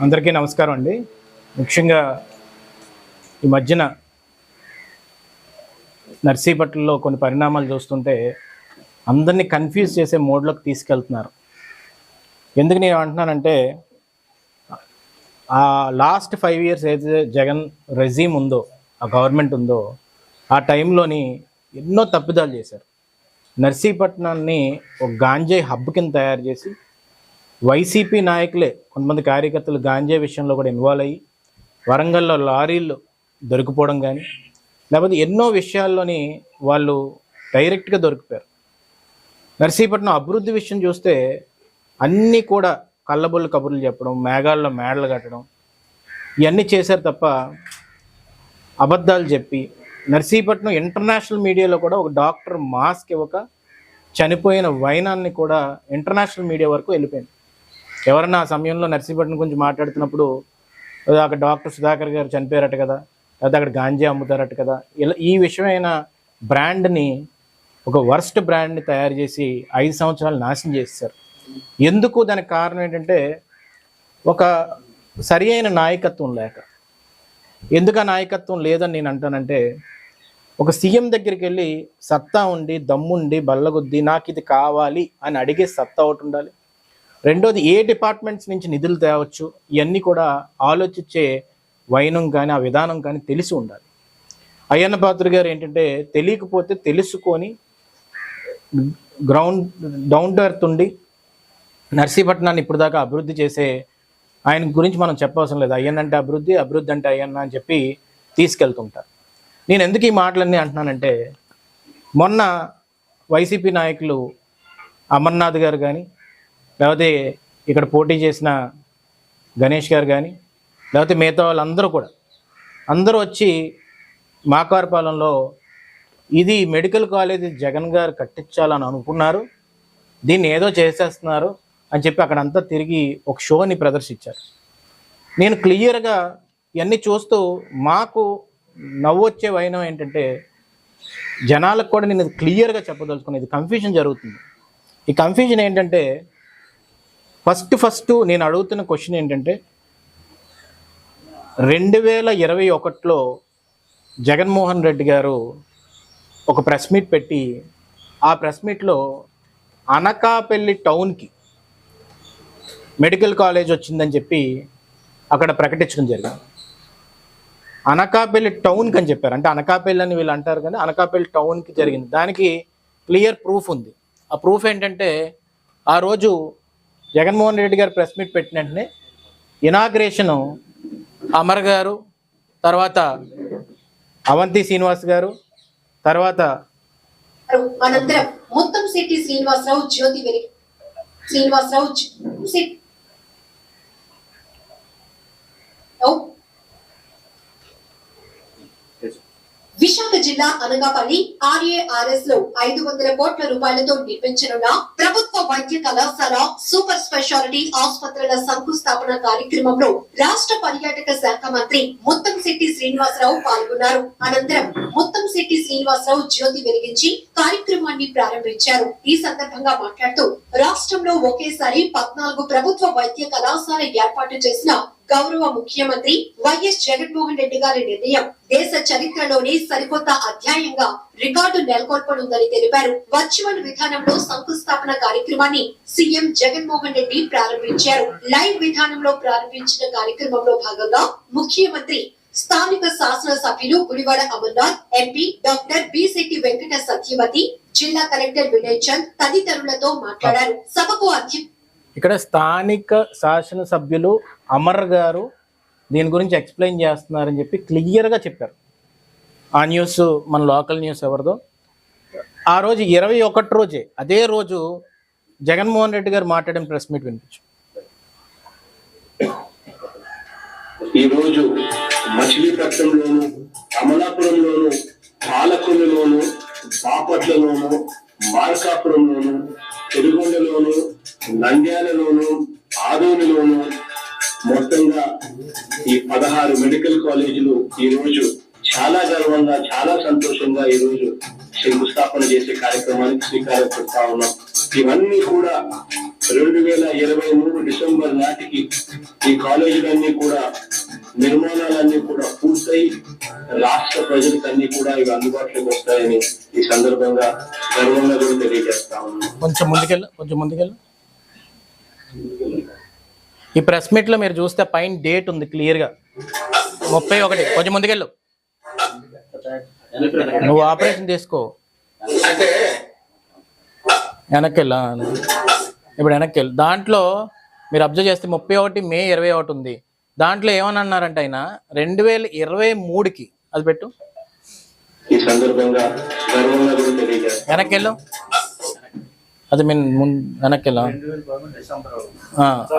అందరికీ నమస్కారం అండి. ముఖ్యంగా ఈ మధ్యన నర్సీపట్నంలో కొన్ని పరిణామాలు చూస్తుంటే అందరినీ కన్ఫ్యూజ్ చేసే మోడ్లోకి తీసుకెళ్తున్నారు. ఎందుకు నేను అంటున్నానంటే, ఆ లాస్ట్ 5 years ఏదైతే జగన్ రెజీమ్ ఉందో, ఆ గవర్నమెంట్ ఉందో, ఆ టైంలోని ఎన్నో తప్పిదాలు చేశారు. నర్సీపట్నాన్ని ఒక గాంజాయి హబ్ కింద తయారు చేసి వైసీపీ నాయకులే కొంతమంది కార్యకర్తలు గాంజాయి విషయంలో కూడా ఇన్వాల్వ్ అయ్యి వరంగల్లో లారీలు దొరికిపోవడం కానీ, లేకపోతే ఎన్నో విషయాల్లోని వాళ్ళు డైరెక్ట్గా దొరికిపోయారు. నర్సీపట్నం అభివృద్ధి విషయం చూస్తే అన్నీ కూడా కళ్ళబొల్లు కబుర్లు చెప్పడం, మేఘాల్లో మేడలు కట్టడం, ఇవన్నీ చేశారు తప్ప అబద్ధాలు చెప్పి నర్సీపట్నం ఇంటర్నేషనల్ మీడియాలో కూడా ఒక డాక్టర్ మాస్క్ ఇవ్వక చనిపోయిన వైనాన్ని కూడా ఇంటర్నేషనల్ మీడియా వరకు వెళ్ళిపోయింది. ఎవరన్నా ఆ సమయంలో నర్సీపట్నం గురించి మాట్లాడుతున్నప్పుడు అక్కడ డాక్టర్ సుధాకర్ గారు చనిపోయారట కదా, లేకపోతే అక్కడ గాంజా అమ్ముతారట కదా, ఇలా ఈ విషయమైన బ్రాండ్ని, ఒక వర్స్ట్ బ్రాండ్ని తయారు చేసి 5 సంవత్సరాలు నాశనం చేశారు. ఎందుకు? దానికి కారణం ఏంటంటే ఒక సరి అయిన నాయకత్వం లేక. ఎందుకు ఆ నాయకత్వం లేదని నేను అంటానంటే, ఒక సీఎం దగ్గరికి వెళ్ళి సత్తా ఉండి, దమ్ముండి, బల్లగుద్ది నాకు ఇది కావాలి అని అడిగే సత్తా ఒకటి ఉండాలి. రెండోది, ఏ డిపార్ట్మెంట్స్ నుంచి నిధులు తేవచ్చు, ఇవన్నీ కూడా ఆలోచించే వైనం కానీ ఆ విధానం కానీ తెలిసి ఉండాలి. అయ్యన్న పాత్రుడు గారు ఏంటంటే, తెలియకపోతే తెలుసుకొని గ్రౌండ్ డౌన్ టు ఎర్త్ ఉండి నర్సీపట్నాన్ని ఇప్పుడు దాకా అభివృద్ధి చేసే ఆయన గురించి మనం చెప్పవసరం లేదు. అయ్యన్న అంటే అభివృద్ధి, అభివృద్ధి అంటే అయ్యన్న అని చెప్పి తీసుకెళ్తుంటారు. నేను ఎందుకు ఈ మాటలన్నీ అంటున్నానంటే, మొన్న వైసీపీ నాయకులు అమర్నాథ్ గారు కానీ, లేకపోతే ఇక్కడ పోటీ చేసిన గణేష్ గారు కానీ, లేకపోతే మిగతా వాళ్ళందరూ కూడా అందరూ వచ్చి మాకారపాలెంలో ఇది మెడికల్ కాలేజీ జగన్ గారు కట్టించాలని అనుకున్నారు, దీన్ని ఏదో చేసేస్తున్నారు అని చెప్పి అక్కడంతా తిరిగి ఒక షోని ప్రదర్శించారు. నేను క్లియర్గా ఇవన్నీ చూస్తూ మాకు నవ్వొచ్చే వైనం ఏంటంటే, జనాలకు కూడా నేను క్లియర్గా చెప్పదలుచుకునేది, కన్ఫ్యూజన్ జరుగుతుంది. ఈ కన్ఫ్యూజన్ ఏంటంటే, ఫస్ట్ నేను అడుగుతున్న క్వశ్చన్ ఏంటంటే, 2021లో జగన్మోహన్ రెడ్డి గారు ఒక ప్రెస్ మీట్ పెట్టి, ఆ ప్రెస్ మీట్లో అనకాపల్లి టౌన్కి మెడికల్ కాలేజ్ వచ్చిందని చెప్పి అక్కడ ప్రకటించడం జరిగింది. అనకాపల్లి టౌన్కి అని చెప్పారు. అంటే అనకాపల్లి అని వీళ్ళు అంటారు కానీ అనకాపల్లి టౌన్కి జరిగింది. దానికి క్లియర్ ప్రూఫ్ ఉంది. ఆ ప్రూఫ్ ఏంటంటే, ఆ రోజు జగన్మోహన్ రెడ్డి గారు ప్రెస్ మీట్ పెట్టిన వెంటనే ఇనాగ్రేషను అమర్ గారు, తర్వాత అవంతి శ్రీనివాస్ గారు, తర్వాత అనంతరం మొత్తం సిటీ శ్రీనివాసరావు, జ్యోతి వెలి శ్రీనివాసరావు విశాఖ జిల్లా అనకాపల్లి RARS లో 500 కోట్ల రూపాయలతో నిర్మించనున్న ప్రభుత్వ వైద్య కళాశాల సూపర్ స్పెషాలిటీ ఆసుపత్రుల శంకుస్థాపన కార్యక్రమంలో రాష్ట్ర పర్యాటక శాఖ మంత్రి ముత్తంశెట్టి శ్రీనివాసరావు పాల్గొన్నారు. అనంతరం ముత్తంశెట్టి శ్రీనివాసరావు జ్యోతి వెలిగించి కార్యక్రమాన్ని ప్రారంభించారు. ఈ సందర్భంగా మాట్లాడుతూ, రాష్ట్రంలో ఒకేసారి 14 ప్రభుత్వ వైద్య కళాశాల ఏర్పాటు చేసిన గౌరవ ముఖ్యమంత్రి వైఎస్ జగన్మోహన్ రెడ్డి గారి నిర్ణయం దేశ చరిత్రలోనే సరికొత్త అధ్యాయంగా రికార్డు నెలకొల్పనుందని తెలిపారు. వర్చువల్ విధానంలో శంకుస్థాపన కార్యక్రమాన్ని సీఎం జగన్మోహన్ రెడ్డి ప్రారంభించారు. లైవ్ విధానంలో ప్రారంభించిన కార్యక్రమంలో భాగంగా ముఖ్యమంత్రి స్థానిక శాసన సభ్యులు గుడివాడ అమర్నాథ్, ఎంపీ డాక్టర్ బి.శెట్టి వెంకట సత్యవతి, జిల్లా కలెక్టర్ వినయ్ చంద్ తదితరులతో మాట్లాడారు. సభకు ఇక్కడ స్థానిక శాసనసభ్యులు అమర్ గారు దీని గురించి ఎక్స్ప్లెయిన్ చేస్తున్నారని చెప్పి క్లియర్గా చెప్పారు. ఆ న్యూస్ మన లోకల్ న్యూస్ ఎవరిదో. ఆ రోజు 21 రోజే, అదే రోజు జగన్మోహన్ రెడ్డి గారు మాట్లాడిన ప్రెస్ మీట్ వినిపించు. ఈరోజు మచిలీపట్నంలోను, అమలాపురంలోను, పాలకొల్లులోను, బాపట్లలోను, మార్కాపురంలోను, పెనుగొండలోను, నంద్యాలలోను, ఆదోనిలోను మొత్తంగా ఈ 16 మెడికల్ కాలేజీలు ఈ రోజు చాలా గర్వంగా, చాలా సంతోషంగా ఈ రోజు శంకుస్థాపన చేసే కార్యక్రమానికి శ్రీకారం చుడతా ఉన్నాం. ఇవన్నీ కూడా 2023 డిసెంబర్ నాటికి ఈ కాలేజీలన్నీ కూడా నిర్మాణాలన్నీ కూడా పూర్తయి రాష్ట్ర ప్రజలకు అన్ని కూడా ఇవి అందుబాటులోకి వస్తాయని ఈ సందర్భంగా గర్వంగా కూడా తెలియజేస్తా ఉన్నాం. కొంచెం ముందుకెళ్ళు. ఈ ప్రెస్ మీట్లో మీరు చూస్తే పైన డేట్ ఉంది క్లియర్గా 31. కొంచెం ముందుకెళ్ళు. నువ్వు ఆపరేషన్ చేసుకో. వెనక్కెళ్ళా ఇప్పుడు వెనక్కెళ్ళు. దాంట్లో మీరు అబ్జర్వ్ చేస్తే 31 మే 21 ఉంది. దాంట్లో ఏమని అన్నారంటే ఆయన 2023కి అది పెట్టు. ఈ సందర్భంగా గర్వంగా కూడా తెలియజేస్తాం. వెనక్కెళ్ళు. అది వెనక్కెళ్ళా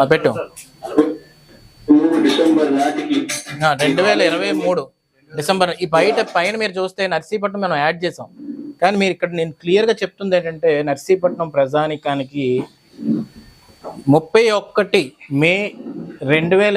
అది పెట్టు. డిసెంబర్ నాటికి 2023 డిసెంబర్. ఈ పైన మీరు చూస్తే నర్సీపట్నం మనం యాడ్ చేసాం, కానీ మీరు ఇక్కడ నేను క్లియర్గా చెప్తుంది ఏంటంటే నర్సీపట్నం ప్రజానికానికి 31 మే 2023